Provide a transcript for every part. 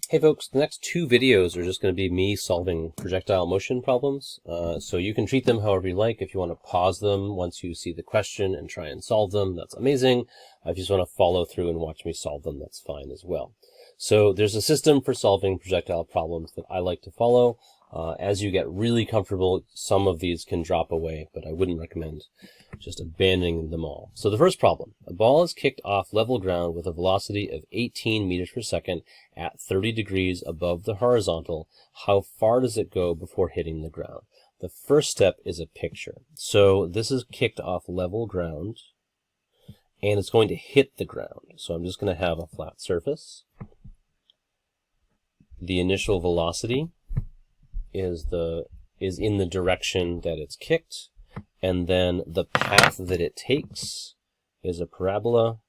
Hey folks, the next two videos are just going to be me solving projectile motion problems. So you can treat them however you like. If you want to pause them once you see the question and try and solve them, that's amazing. If you just want to follow through and watch me solve them, that's fine as well. So there's a system for solving projectile problems that I like to follow. As you get really comfortable, some of these can drop away, but I wouldn't recommend just abandoning them all. So the first problem, a ball is kicked off level ground with a velocity of 18 meters per second at 30 degrees above the horizontal. How far does it go before hitting the ground? The first step is a picture. So this is kicked off level ground, and it's going to hit the ground. So I'm just going to have a flat surface. The initial velocity is in the direction that it's kicked, and then the path that it takes is a parabola,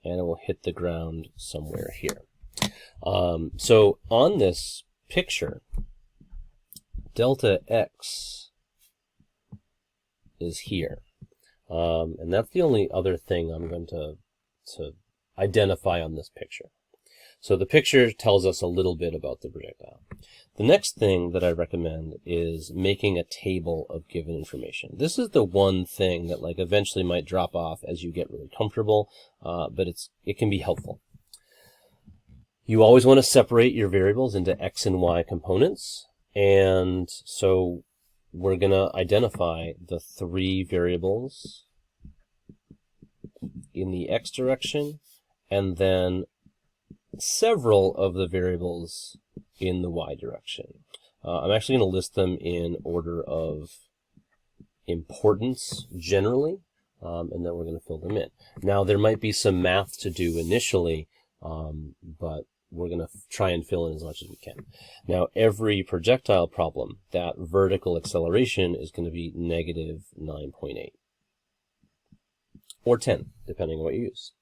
and it will hit the ground somewhere here. So on this picture, delta x is here, and that's the only other thing I'm going to identify on this picture. So the picture tells us a little bit about the projectile. The next thing that I recommend is making a table of given information. This is the one thing that eventually might drop off as you get really comfortable, but it can be helpful. You always want to separate your variables into x and y components, and so we're going to identify the three variables in the x direction, and then several of the variables in the y direction. I'm actually going to list them in order of importance generally, and then we're going to fill them in. Now there might be some math to do initially, but we're going to try and fill in as much as we can. Now every projectile problem, that vertical acceleration is going to be negative 9.8 or 10, depending on what you use.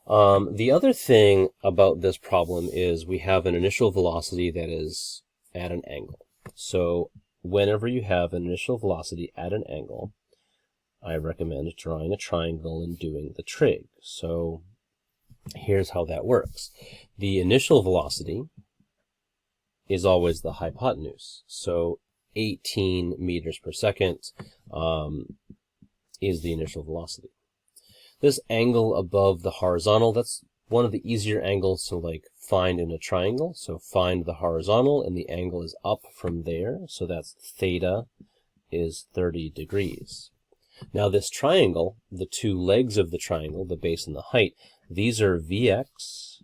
The other thing about this problem is we have an initial velocity that is at an angle. So whenever you have an initial velocity at an angle, I recommend drawing a triangle and doing the trig. So here's how that works. The initial velocity is always the hypotenuse. So 18 meters per second is the initial velocity. This angle above the horizontal, that's one of the easier angles to find in a triangle. So find the horizontal, and the angle is up from there. So that's theta is 30 degrees. Now this triangle, the two legs of the triangle, the base and the height, these are Vx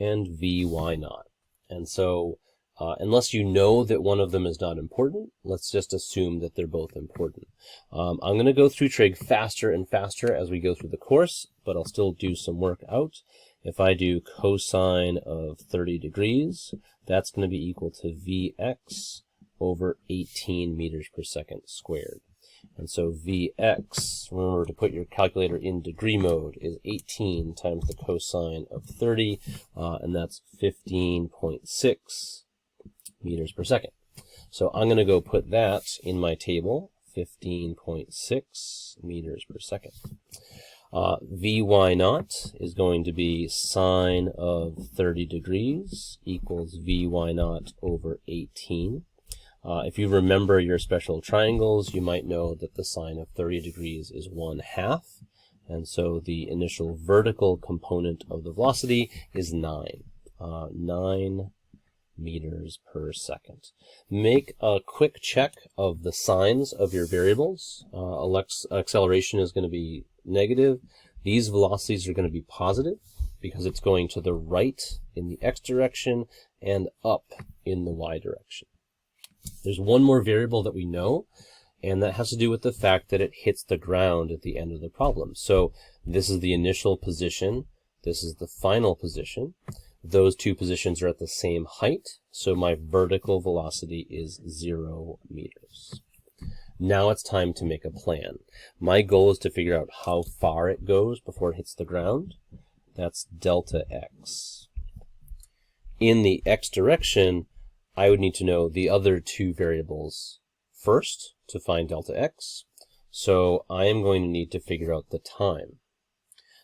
and Vy naught. And so unless you know that one of them is not important, let's just assume that they're both important. I'm going to go through trig faster and faster as we go through the course, but I'll still do some work out. If I do cosine of 30 degrees, that's going to be equal to Vx over 18 meters per second squared. And so Vx, remember to put your calculator in degree mode, is 18 times the cosine of 30, and that's 15.6 meters per second. So I'm going to go put that in my table, 15.6 meters per second. Vy naught is going to be sine of 30 degrees equals Vy naught over 18. If you remember your special triangles, you might know that the sine of 30 degrees is 1/2, and so the initial vertical component of the velocity is 9. 9 meters per second. Make a quick check of the signs of your variables. Acceleration is going to be negative. These velocities are going to be positive because it's going to the right in the x direction and up in the y direction. There's one more variable that we know, and that has to do with the fact that it hits the ground at the end of the problem. So this is the initial position. This is the final position. Those two positions are at the same height, so my vertical velocity is 0 meters. Now it's time to make a plan. My goal is to figure out how far it goes before it hits the ground. That's delta x. In the x direction, I would need to know the other two variables first to find delta x. So I am going to need to figure out the time.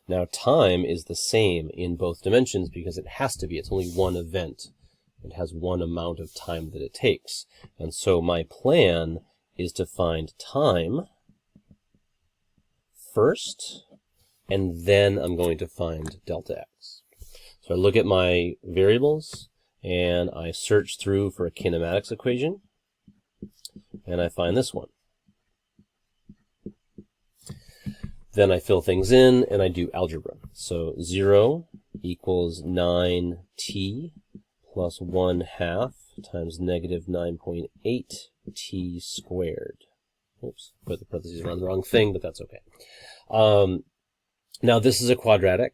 Now time is the same in both dimensions because it has to be. It's only one event. It has one amount of time that it takes. And so my plan is to find time first, and then I'm going to find delta x. So I look at my variables, and I search through for a kinematics equation, and I find this one. Then I fill things in, and I do algebra. So 0 equals 9t plus 1/2 times negative 9.8 t squared. Oops, put the parentheses around the wrong thing, but that's okay. Now this is a quadratic.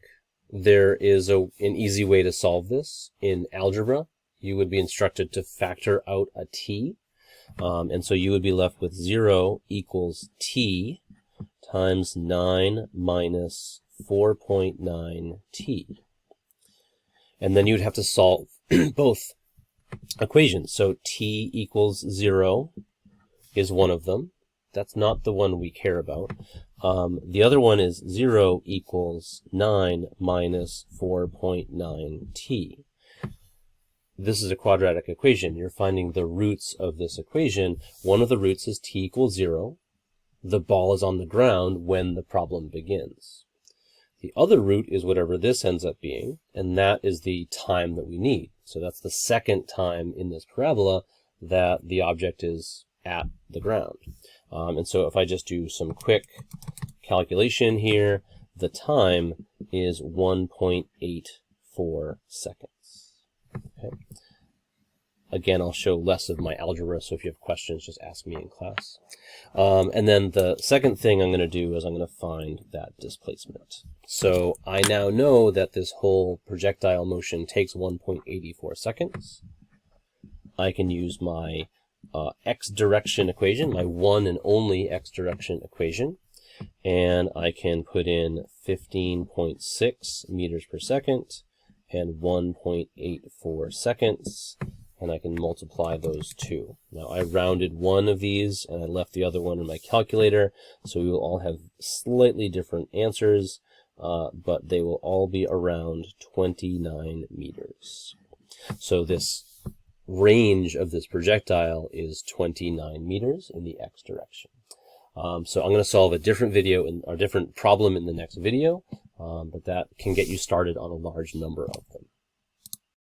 There is an easy way to solve this. In algebra, you would be instructed to factor out a t, and so you would be left with 0 equals t times 9 minus 4.9t. And then you'd have to solve both equations. So t equals 0 is one of them. That's not the one we care about. The other one is 0 equals 9 minus 4.9t. This is a quadratic equation. You're finding the roots of this equation. One of the roots is t equals 0. The ball is on the ground when the problem begins. The other root is whatever this ends up being, and that is the time that we need. So that's the second time in this parabola that the object is at the ground. And so if I just do some quick calculation here, the time is 1.84 seconds. Okay. Again, I'll show less of my algebra, so if you have questions, just ask me in class. And then the second thing I'm going to do is I'm going to find that displacement. So I now know that this whole projectile motion takes 1.84 seconds. I can use my x direction equation, my one and only x direction equation, and I can put in 15.6 meters per second and 1.84 seconds, and I can multiply those two. Now I rounded one of these and I left the other one in my calculator, so we will all have slightly different answers, but they will all be around 29 meters. So this range of this projectile is 29 meters in the x direction. So I'm going to solve a different different problem in the next video, but that can get you started on a large number of them.